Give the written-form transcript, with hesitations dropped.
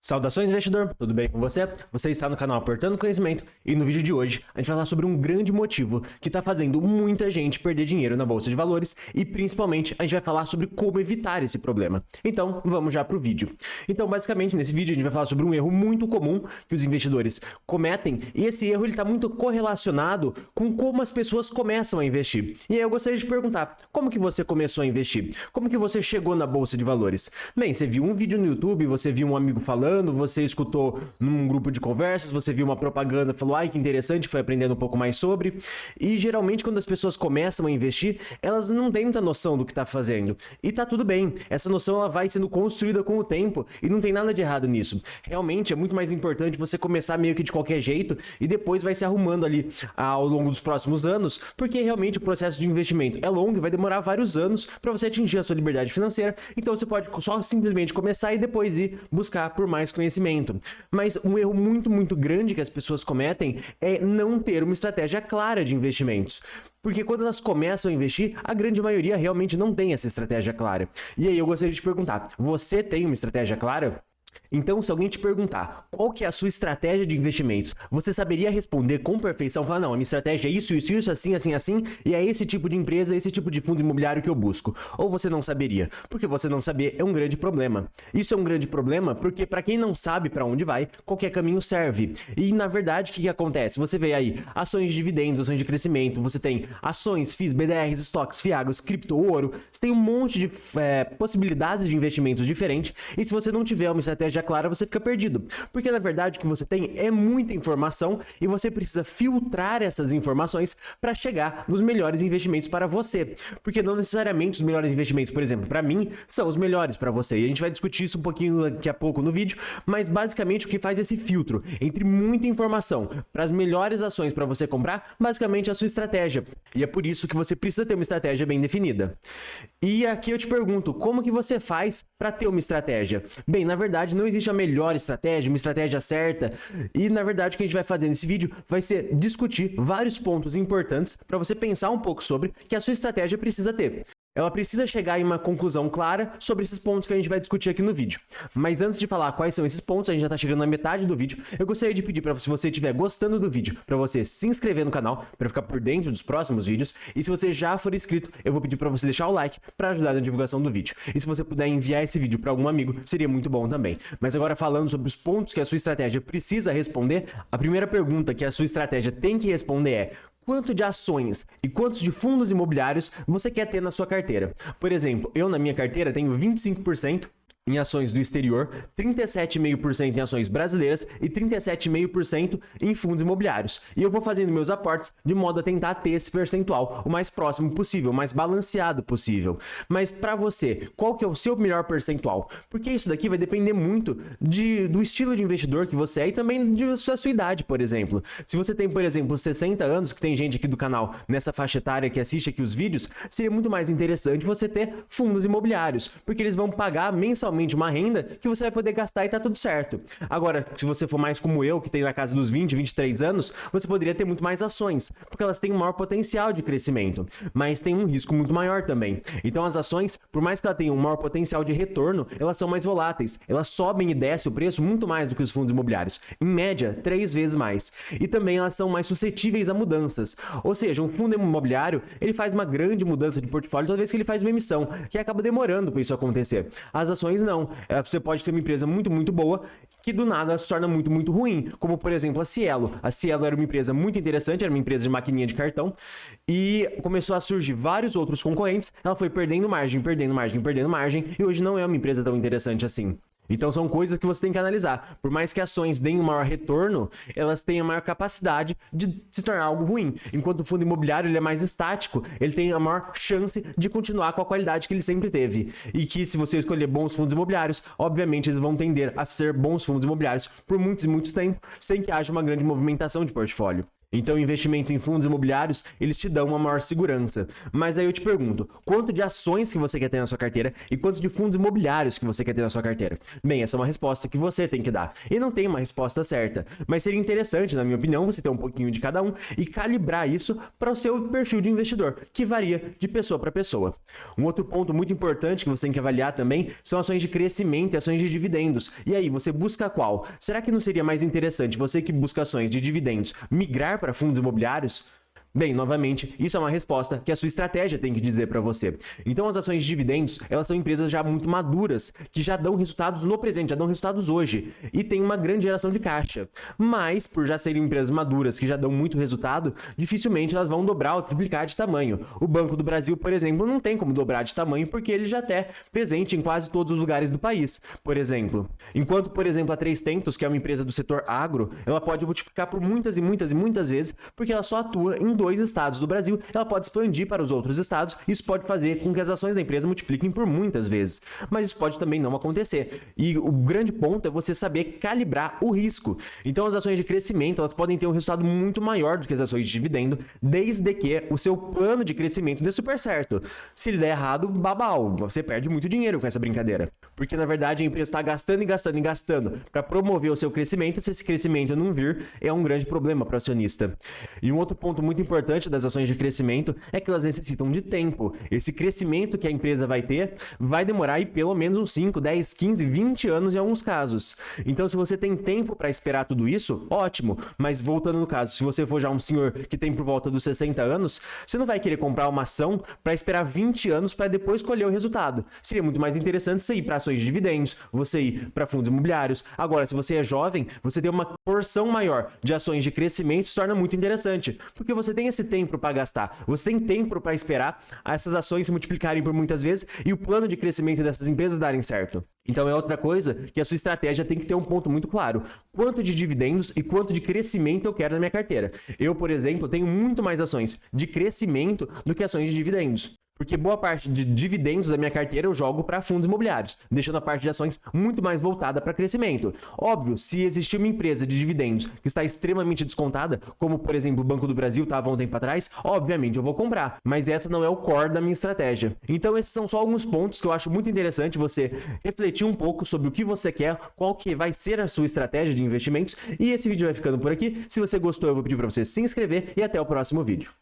Saudações, investidor! Tudo bem com você? Você está no canal Aportando Conhecimento e no vídeo de hoje a gente vai falar sobre um grande motivo que está fazendo muita gente perder dinheiro na Bolsa de Valores e principalmente a gente vai falar sobre como evitar esse problema. Então vamos já para o vídeo. Então basicamente nesse vídeo a gente vai falar sobre um erro muito comum que os investidores cometem e esse erro está muito correlacionado com como as pessoas começam a investir. E aí eu gostaria de perguntar, como que você começou a investir? Como que você chegou na Bolsa de Valores? Bem, você viu um vídeo no YouTube, você viu um amigo falando, você escutou num grupo de conversas, você viu uma propaganda, falou, ai que interessante, foi aprendendo um pouco mais sobre. E geralmente quando as pessoas começam a investir, elas não têm muita noção do que está fazendo. E tá tudo bem, essa noção ela vai sendo construída com o tempo e não tem nada de errado nisso. Realmente é muito mais importante você começar meio que de qualquer jeito e depois vai se arrumando ali ao longo dos próximos anos, porque realmente o processo de investimento é longo e vai demorar vários anos para você atingir a sua liberdade financeira. Então você pode só simplesmente começar e depois ir buscar por mais conhecimento. Mas um erro muito grande que as pessoas cometem é não ter uma estratégia clara de investimentos. Porque quando elas começam a investir, a grande maioria realmente não tem essa estratégia clara. E aí eu gostaria de perguntar, você tem uma estratégia clara? Então, se alguém te perguntar qual que é a sua estratégia de investimentos, você saberia responder com perfeição, falar, não, a minha estratégia é isso, assim, e é esse tipo de empresa, esse tipo de fundo imobiliário que eu busco. Ou você não saberia? Porque você não saber é um grande problema. Isso é um grande problema porque para quem não sabe para onde vai, qualquer caminho serve. E na verdade, o que acontece? Você vê aí ações de dividendos, ações de crescimento, você tem ações, FIIs, BDRs, estoques, fiagros, cripto, ouro, você tem um monte de possibilidades de investimentos diferentes, e se você não tiver uma estratégia clara, você fica perdido. Porque na verdade o que você tem é muita informação e você precisa filtrar essas informações para chegar nos melhores investimentos para você. Porque não necessariamente os melhores investimentos, por exemplo, para mim, são os melhores para você. E a gente vai discutir isso um pouquinho daqui a pouco no vídeo, mas basicamente o que faz esse filtro entre muita informação para as melhores ações para você comprar, basicamente é a sua estratégia. E é por isso que você precisa ter uma estratégia bem definida. E aqui eu te pergunto, como que você faz para ter uma estratégia? Bem, na verdade, não existe a melhor estratégia, uma estratégia certa. E na verdade o que a gente vai fazer nesse vídeo vai ser discutir vários pontos importantes para você pensar um pouco sobre que a sua estratégia precisa ter. Ela precisa chegar em uma conclusão clara sobre esses pontos que a gente vai discutir aqui no vídeo. Mas antes de falar quais são esses pontos, a gente já está chegando na metade do vídeo, eu gostaria de pedir para se você estiver gostando do vídeo, para você se inscrever no canal, para ficar por dentro dos próximos vídeos. E se você já for inscrito, eu vou pedir para você deixar o like para ajudar na divulgação do vídeo. E se você puder enviar esse vídeo para algum amigo, seria muito bom também. Mas agora falando sobre os pontos que a sua estratégia precisa responder, a primeira pergunta que a sua estratégia tem que responder é: quanto de ações e quantos de fundos imobiliários você quer ter na sua carteira? Por exemplo, eu na minha carteira tenho 25% em ações do exterior, 37,5% em ações brasileiras e 37,5% em fundos imobiliários. E eu vou fazendo meus aportes de modo a tentar ter esse percentual o mais próximo possível, o mais balanceado possível. Mas para você, qual que é o seu melhor percentual? Porque isso daqui vai depender muito do estilo de investidor que você é e também da sua idade, por exemplo. Se você tem, por exemplo, 60 anos, que tem gente aqui do canal nessa faixa etária que assiste aqui os vídeos, seria muito mais interessante você ter fundos imobiliários, porque eles vão pagar mensalmente uma renda que você vai poder gastar e tá tudo certo. Agora, se você for mais como eu, que tem na casa dos 20, 23 anos, você poderia ter muito mais ações, porque elas têm um maior potencial de crescimento, mas tem um risco muito maior também. Então as ações, por mais que ela tenha um maior potencial de retorno, elas são mais voláteis, elas sobem e descem o preço muito mais do que os fundos imobiliários, em média 3 vezes mais. E também elas são mais suscetíveis a mudanças, ou seja, um fundo imobiliário, ele faz uma grande mudança de portfólio toda vez que ele faz uma emissão, que acaba demorando para isso acontecer. As ações não. Você pode ter uma empresa muito boa que do nada se torna muito ruim, como por exemplo a Cielo. A Cielo era uma empresa muito interessante, era uma empresa de maquininha de cartão e começou a surgir vários outros concorrentes, ela foi perdendo margem e hoje não é uma empresa tão interessante assim. Então são coisas que você tem que analisar. Por mais que ações deem um maior retorno, elas têm a maior capacidade de se tornar algo ruim. Enquanto o fundo imobiliário ele é mais estático, ele tem a maior chance de continuar com a qualidade que ele sempre teve. E que se você escolher bons fundos imobiliários, obviamente eles vão tender a ser bons fundos imobiliários por muitos tempo, sem que haja uma grande movimentação de portfólio. Então, o investimento em fundos imobiliários, eles te dão uma maior segurança. Mas aí eu te pergunto, quanto de ações que você quer ter na sua carteira e quanto de fundos imobiliários que você quer ter na sua carteira? Bem, essa é uma resposta que você tem que dar. E não tem uma resposta certa. Mas seria interessante, na minha opinião, você ter um pouquinho de cada um e calibrar isso para o seu perfil de investidor, que varia de pessoa para pessoa. Um outro ponto muito importante que você tem que avaliar também são ações de crescimento e ações de dividendos. E aí, você busca qual? Será que não seria mais interessante você que busca ações de dividendos migrar para fundos imobiliários? Bem, novamente, isso é uma resposta que a sua estratégia tem que dizer para você. Então, as ações de dividendos, elas são empresas já muito maduras, que já dão resultados no presente, já dão resultados hoje, e tem uma grande geração de caixa. Mas, por já serem empresas maduras, que já dão muito resultado, dificilmente elas vão dobrar ou triplicar de tamanho. O Banco do Brasil, por exemplo, não tem como dobrar de tamanho, porque ele já está presente em quase todos os lugares do país, por exemplo. Enquanto, por exemplo, a 3tentos, que é uma empresa do setor agro, ela pode multiplicar por muitas e muitas e muitas vezes, porque ela só atua em dois estados do Brasil, ela pode expandir para os outros estados, isso pode fazer com que as ações da empresa multipliquem por muitas vezes, mas isso pode também não acontecer, e o grande ponto é você saber calibrar o risco. Então, as ações de crescimento, elas podem ter um resultado muito maior do que as ações de dividendo, desde que o seu plano de crescimento dê super certo. Se ele der errado, babau, você perde muito dinheiro com essa brincadeira, porque na verdade a empresa está gastando e gastando e gastando para promover o seu crescimento. Se esse crescimento não vir, é um grande problema para o acionista. E um outro ponto muito importante das ações de crescimento é que elas necessitam de tempo. Esse crescimento que a empresa vai ter vai demorar aí pelo menos uns 5, 10, 15, 20 anos em alguns casos. Então, se você tem tempo para esperar tudo isso, ótimo. Mas voltando no caso, se você for já um senhor que tem por volta dos 60 anos, você não vai querer comprar uma ação para esperar 20 anos para depois colher o resultado. Seria muito mais interessante você ir para ações de dividendos, você ir para fundos imobiliários. Agora, se você é jovem, você ter uma porção maior de ações de crescimento se torna muito interessante, porque você tem esse tempo para gastar, você tem tempo para esperar essas ações se multiplicarem por muitas vezes e o plano de crescimento dessas empresas darem certo. Então é outra coisa que a sua estratégia tem que ter um ponto muito claro. Quanto de dividendos e quanto de crescimento eu quero na minha carteira. Eu, por exemplo, tenho muito mais ações de crescimento do que ações de dividendos. Porque boa parte de dividendos da minha carteira eu jogo para fundos imobiliários, deixando a parte de ações muito mais voltada para crescimento. Óbvio, se existir uma empresa de dividendos que está extremamente descontada, como por exemplo o Banco do Brasil estava um tempo atrás, obviamente eu vou comprar, mas essa não é o core da minha estratégia. Então esses são só alguns pontos que eu acho muito interessante você refletir um pouco sobre o que você quer, qual que vai ser a sua estratégia de investimentos, e esse vídeo vai ficando por aqui. Se você gostou, eu vou pedir para você se inscrever e até o próximo vídeo.